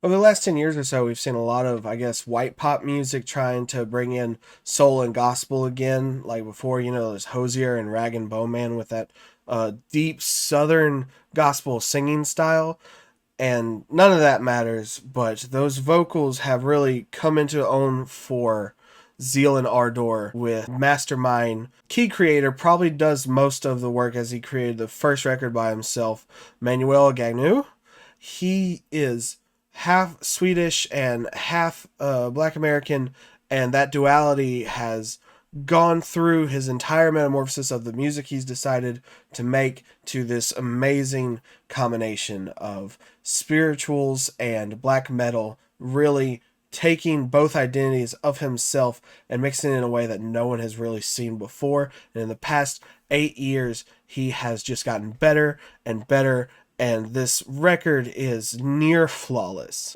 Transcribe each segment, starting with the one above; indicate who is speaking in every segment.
Speaker 1: Over the last 10 years or so, we've seen a lot of, I guess, white pop music trying to bring in soul and gospel again. Like before, there's Hosier and Rag and Bowman with that deep southern gospel singing style. And none of that matters, but those vocals have really come into own for Zeal and Ardor with Mastermind. Key creator probably does most of the work as he created the first record by himself, Manuel Gagnou. He is half Swedish and half Black American, and that duality has gone through his entire metamorphosis of the music he's decided to make to this amazing combination of spirituals and black metal, really taking both identities of himself and mixing it in a way that no one has really seen before. And in the past 8 years, he has just gotten better and better, and this record is near flawless.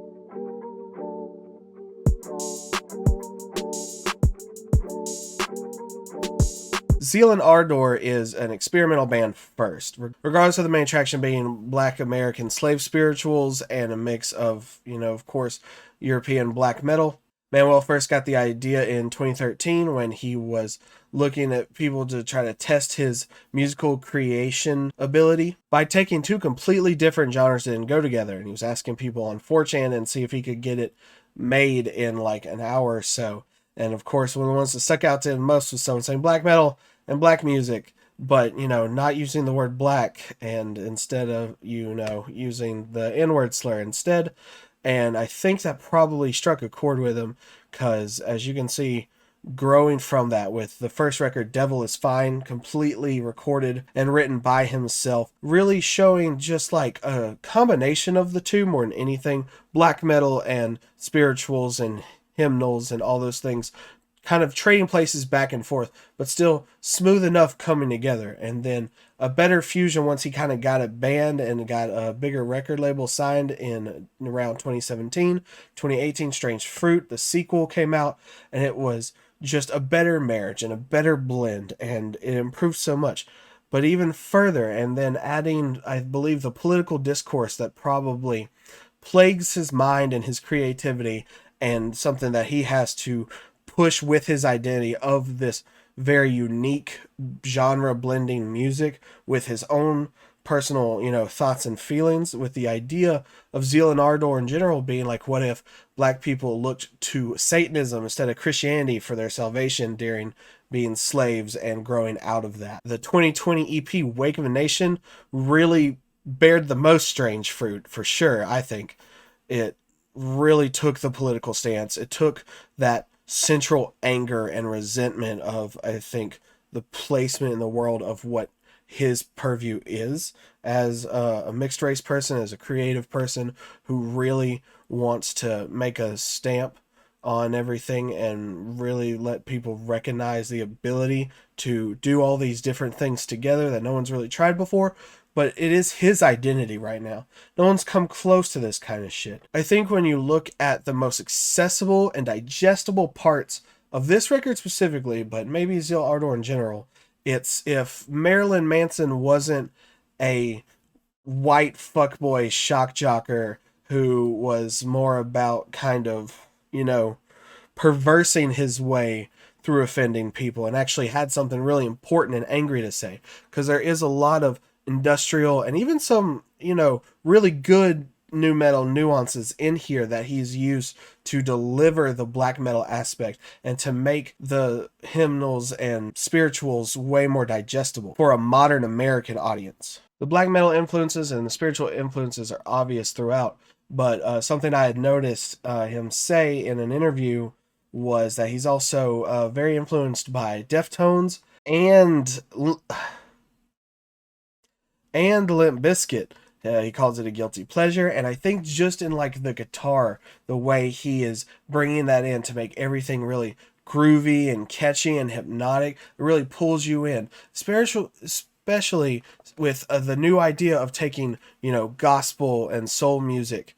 Speaker 1: Zeal and Ardor is an experimental band first, regardless of the main attraction being Black American slave spirituals and a mix of, of course, European black metal. Manuel first got the idea in 2013 when he was looking at people to try to test his musical creation ability by taking two completely different genres that didn't go together. And he was asking people on 4chan and see if he could get it made in like an hour or so. And of course, one of the ones that stuck out to him most was someone saying black metal and black music, but, not using the word black, and instead of, using the N-word slur instead. And I think that probably struck a chord with him, because as you can see, growing from that with the first record, Devil is Fine, completely recorded and written by himself, really showing just like a combination of the two more than anything, black metal and spirituals and hymnals and all those things kind of trading places back and forth, but still smooth enough coming together. And then a better fusion once he kind of got it banned and got a bigger record label signed in around 2017. 2018, Strange Fruit, the sequel, came out, and it was just a better marriage and a better blend, and it improved so much. But even further, and then adding, I believe, the political discourse that probably plagues his mind and his creativity, and something that he has to push with his identity of this very unique genre blending music with his own personal, thoughts and feelings, with the idea of Zeal and Ardor in general being like, what if black people looked to Satanism instead of Christianity for their salvation during being slaves and growing out of that? The 2020 EP Wake of a Nation really bared the most strange fruit, for sure. I think it really took the political stance. It took that central anger and resentment of, I think, the placement in the world of what his purview is as a mixed race person, as a creative person who really wants to make a stamp on everything and really let people recognize the ability to do all these different things together that no one's really tried before. But it is his identity right now. No one's come close to this kind of shit. I think when you look at the most accessible and digestible parts of this record specifically, but maybe Zeal Ardor in general, it's if Marilyn Manson wasn't a white fuckboy shock jocker who was more about kind of, perversing his way through offending people and actually had something really important and angry to say. Because there is a lot of industrial and even some, really good nu metal nuances in here that he's used to deliver the black metal aspect and to make the hymnals and spirituals way more digestible for a modern American audience. The black metal influences and the spiritual influences are obvious throughout, but something I had noticed him say in an interview was that he's also very influenced by Deftones and Limp Bizkit. He calls it a guilty pleasure, and I think just in like the guitar, the way he is bringing that in to make everything really groovy and catchy and hypnotic, it really pulls you in. Especially with the new idea of taking, gospel and soul music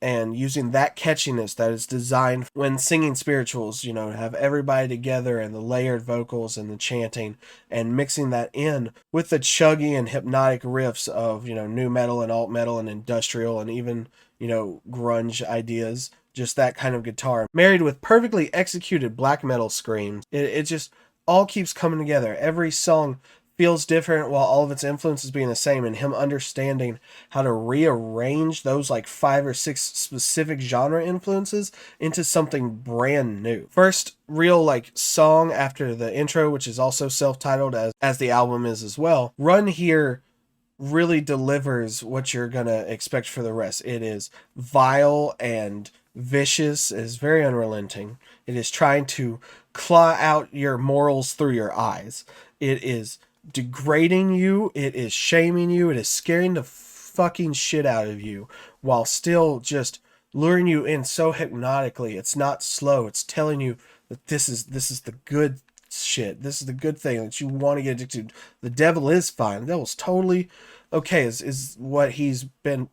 Speaker 1: and using that catchiness that is designed when singing spirituals, have everybody together and the layered vocals and the chanting, and mixing that in with the chuggy and hypnotic riffs of, nu metal and alt metal and industrial and even, grunge ideas. Just that kind of guitar, married with perfectly executed black metal screams. It just all keeps coming together. Every song feels different while all of its influences being the same, and him understanding how to rearrange those like 5 or 6 specific genre influences into something brand new. First real like song after the intro, which is also self-titled as the album is as well. Run Here really delivers what you're gonna expect for the rest. It is vile and vicious. It is very unrelenting. It is trying to claw out your morals through your eyes. It is degrading you. It is shaming you. It is scaring the fucking shit out of you while still just luring you in so hypnotically. It's not slow. It's telling you that this is the good shit. This is the good thing that you want to get addicted to. The devil is fine. The devil's totally okay is what he's been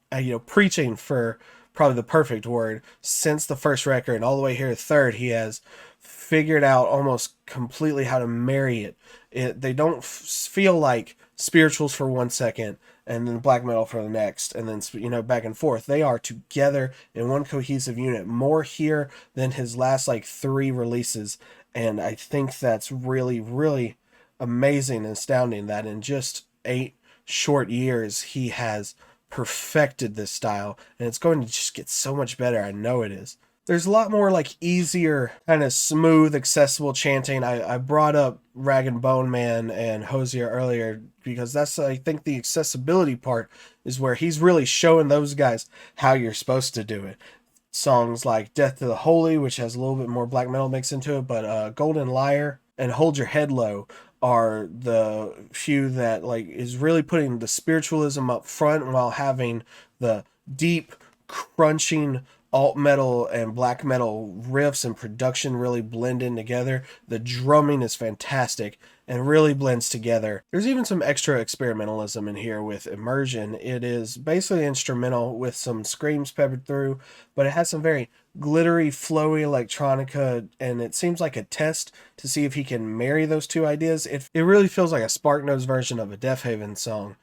Speaker 1: preaching for probably the perfect word since the first record, and all the way here to third. He has figured out almost completely how to marry it. They don't feel like spirituals for 1 second and then black metal for the next, and then back and forth. They are together in one cohesive unit, more here than his last like 3 releases. And I think that's really, really amazing and astounding that in just 8 short years he has perfected this style, and it's going to just get so much better. I know it is. There's a lot more like easier, kind of smooth, accessible chanting. I brought up Rag and Bone Man and Hosier earlier because that's, I think, the accessibility part is where he's really showing those guys how you're supposed to do it. Songs like Death to the Holy, which has a little bit more black metal mix into it, but Golden Liar and Hold Your Head Low are the few that like is really putting the spiritualism up front while having the deep, crunching alt metal and black metal riffs and production really blend in together. The drumming is fantastic and really blends together. There's even some extra experimentalism in here with Immersion. It is basically instrumental with some screams peppered through, but it has some very glittery, flowy electronica, and it seems like a test to see if he can marry those two ideas. It really feels like a Sparknose version of a Deafheaven song,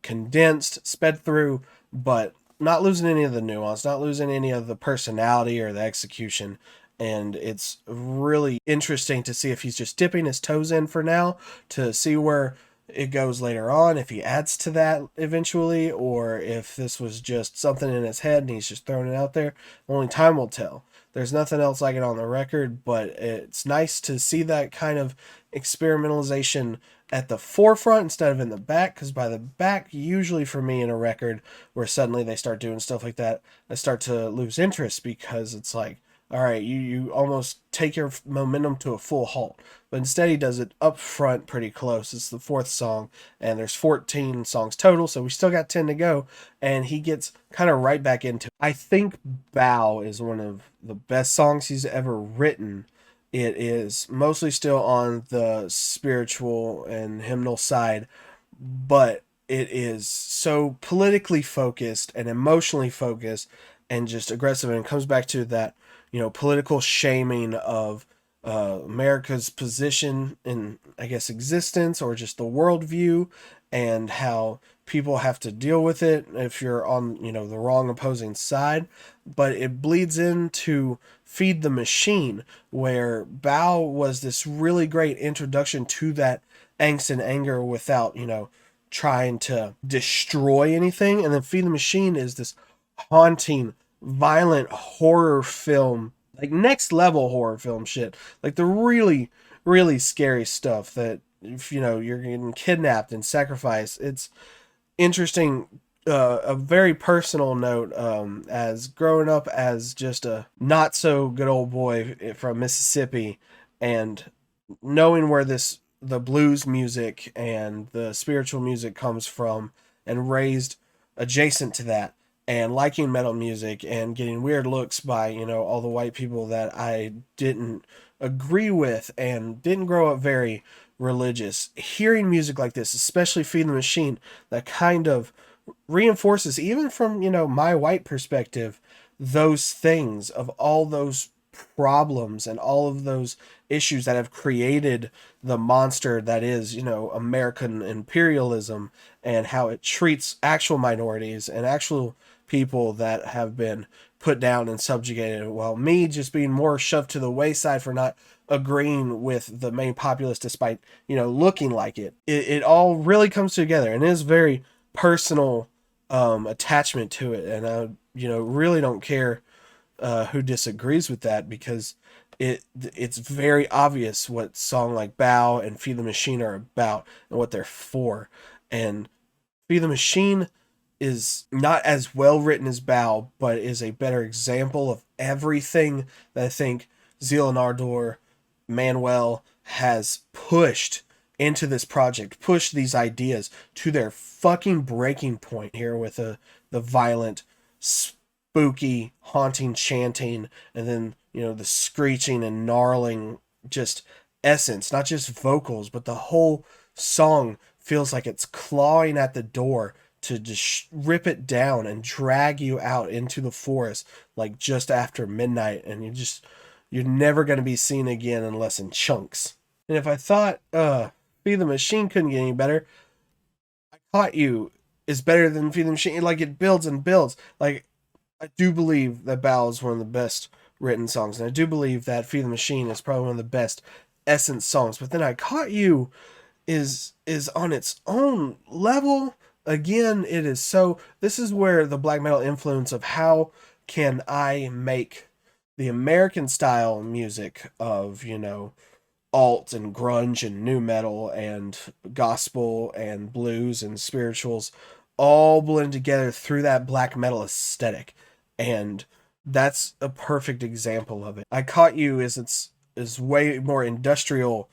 Speaker 1: condensed, sped through, but not losing any of the nuance, not losing any of the personality or the execution. And it's really interesting to see if he's just dipping his toes in for now to see where it goes later on, if he adds to that eventually, or if this was just something in his head and he's just throwing it out there. Only time will tell. There's nothing else like it on the record, but it's nice to see that kind of experimentalization at the forefront instead of in the back, because by the back, usually for me in a record where suddenly they start doing stuff like that, I start to lose interest because it's like, all right, you almost take your momentum to a full halt. But instead he does it up front pretty close. It's the 4th song, and there's 14 songs total, so we still got 10 to go, and he gets kind of right back into it. I think Bow is one of the best songs he's ever written. It is mostly still on the spiritual and hymnal side, but it is so politically focused and emotionally focused and just aggressive, and it comes back to that political shaming of America's position in, I guess, existence or just the worldview, and how people have to deal with it if you're on, the wrong opposing side. But it bleeds into Feed the Machine, where Bow was this really great introduction to that angst and anger without, trying to destroy anything. And then Feed the Machine is this haunting, violent horror film, like next level horror film shit, like the really, really scary stuff that if you're getting kidnapped and sacrificed. It's interesting. A very personal note, as growing up as just a not so good old boy from Mississippi, and knowing where the blues music and the spiritual music comes from, and raised adjacent to that, and liking metal music and getting weird looks by, all the white people that I didn't agree with and didn't grow up very religious. Hearing music like this, especially Feed the Machine, that kind of reinforces, even from, my white perspective, those things of all those problems and all of those issues that have created the monster that is, American imperialism, and how it treats actual minorities and actual people that have been put down and subjugated, while me just being more shoved to the wayside for not agreeing with the main populace despite, looking like it. It all really comes together, and it is very personal attachment to it. And I, really don't care who disagrees with that, because it's very obvious what song like Bow and Feed the Machine are about and what they're for. And Feed the Machine is not as well written as Bow, but is a better example of everything that I think Zeal and Ardor, Manuel has pushed into this project, pushed these ideas to their fucking breaking point here with the violent, spooky, haunting chanting, and then, the screeching and gnarling just essence, not just vocals, but the whole song feels like it's clawing at the door to just rip it down and drag you out into the forest like just after midnight, and you're never going to be seen again unless in chunks. And if I thought Feed the Machine couldn't get any better, I Caught You is better than Feed the Machine. Like, it builds and builds. Like, I do believe that Bow is one of the best written songs, and I do believe that Feed the Machine is probably one of the best Essence songs. But then I Caught You is on its own level. Again, it is so... This is where the black metal influence of how can I make the American style music of, alt and grunge and new metal and gospel and blues and spirituals all blend together through that black metal aesthetic. And that's a perfect example of it. I Caught You is way more industrial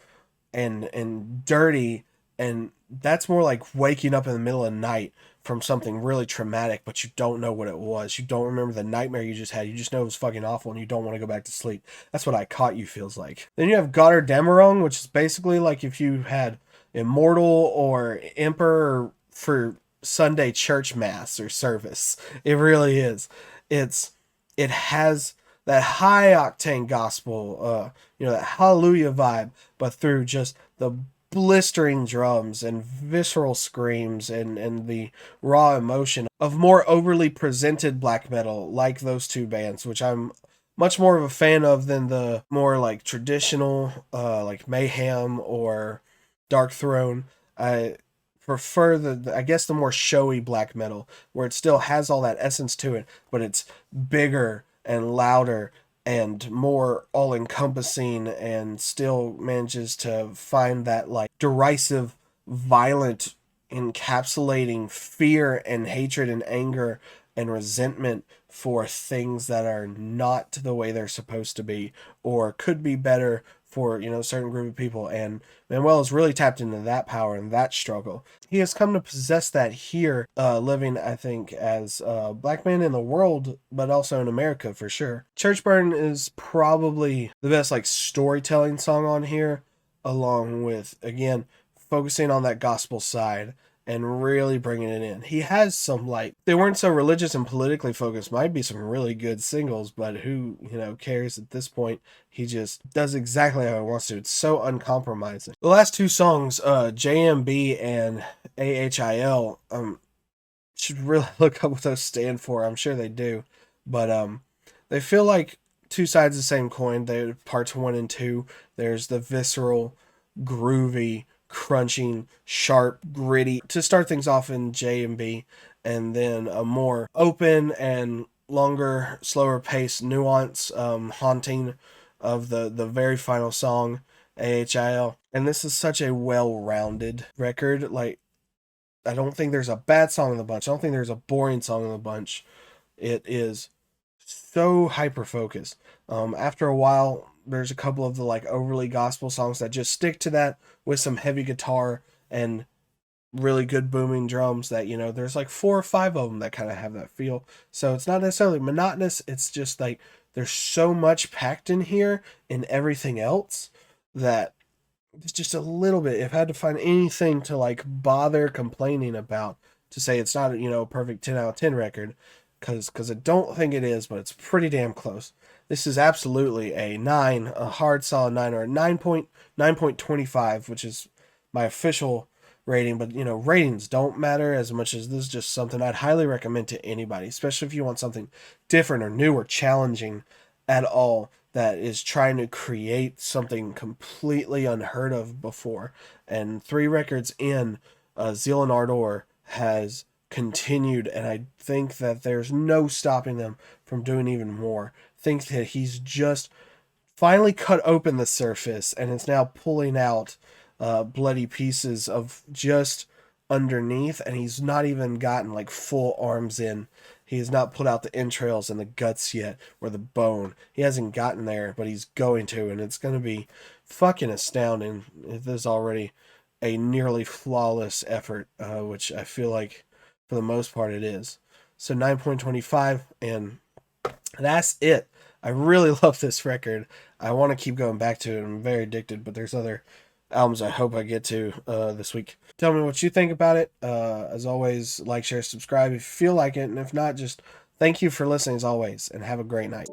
Speaker 1: and dirty, and that's more like waking up in the middle of the night from something really traumatic, but you don't know what it was. You don't remember the nightmare you just had. You just know it was fucking awful, and you don't want to go back to sleep. That's what I Caught You feels like. Then you have Gotterdammerung, which is basically like if you had Immortal or Emperor for Sunday church mass or service. It really is. It has that high octane gospel, that hallelujah vibe, but through just the blistering drums and visceral screams and the raw emotion of more overly presented black metal, like those two bands, which I'm much more of a fan of than the more like traditional, like Mayhem or Dark Throne. I prefer the more showy black metal, where it still has all that essence to it, but it's bigger and louder and more all-encompassing, and still manages to find that like derisive, violent, encapsulating fear and hatred and anger and resentment for things that are not the way they're supposed to be or could be better for, a certain group of people. And Manuel has really tapped into that power and that struggle. He has come to possess that here, living, I think, as a black man in the world, but also in America for sure. Church Burn is probably the best like storytelling song on here, along with, again, focusing on that gospel side and really bringing it in. He has some, like, they weren't so religious and politically focused, might be some really good singles, but who, cares at this point? He just does exactly how he wants to. It's so uncompromising. The last two songs, JMB and AHIL, should really look up what those stand for. I'm sure they do. But they feel like two sides of the same coin. They parts 1 and 2. There's the visceral, groovy, crunching, sharp, gritty to start things off in JMB, and then a more open and longer, slower pace, nuance, haunting of the very final song, AHIL. And this is such a well-rounded record. Like, I don't think there's a bad song in the bunch. I don't think there's a boring song in the bunch. It is so hyper-focused. After a while, there's a couple of the like overly gospel songs that just stick to that with some heavy guitar and really good booming drums that, there's like 4 or 5 of them that kind of have that feel. So it's not necessarily monotonous. It's just like there's so much packed in here and everything else that it's just a little bit, if I had to find anything to like bother complaining about to say it's not, a perfect 10 out of 10 record, because I don't think it is, but it's pretty damn close. This is absolutely a 9, a hard solid 9, or a 9.25, which is my official rating, but you know, ratings don't matter as much as this is just something I'd highly recommend to anybody, especially if you want something different or new or challenging at all, that is trying to create something completely unheard of before. And 3 records in, Zeal and Ardor has continued, and I think that there's no stopping them from doing even more. Think that he's just finally cut open the surface and it's now pulling out bloody pieces of just underneath, and he's not even gotten like full arms in. He has not pulled out the entrails and the guts yet, or the bone. He hasn't gotten there, but he's going to, and it's going to be fucking astounding. There's already a nearly flawless effort, which I feel like for the most part it is. So 9.25, and that's it. I really love this record. I want to keep going back to it. I'm very addicted, but there's other albums I hope I get to this week. Tell me what you think about it. As always, like, share, subscribe if you feel like it, and if not, just thank you for listening as always, and have a great night.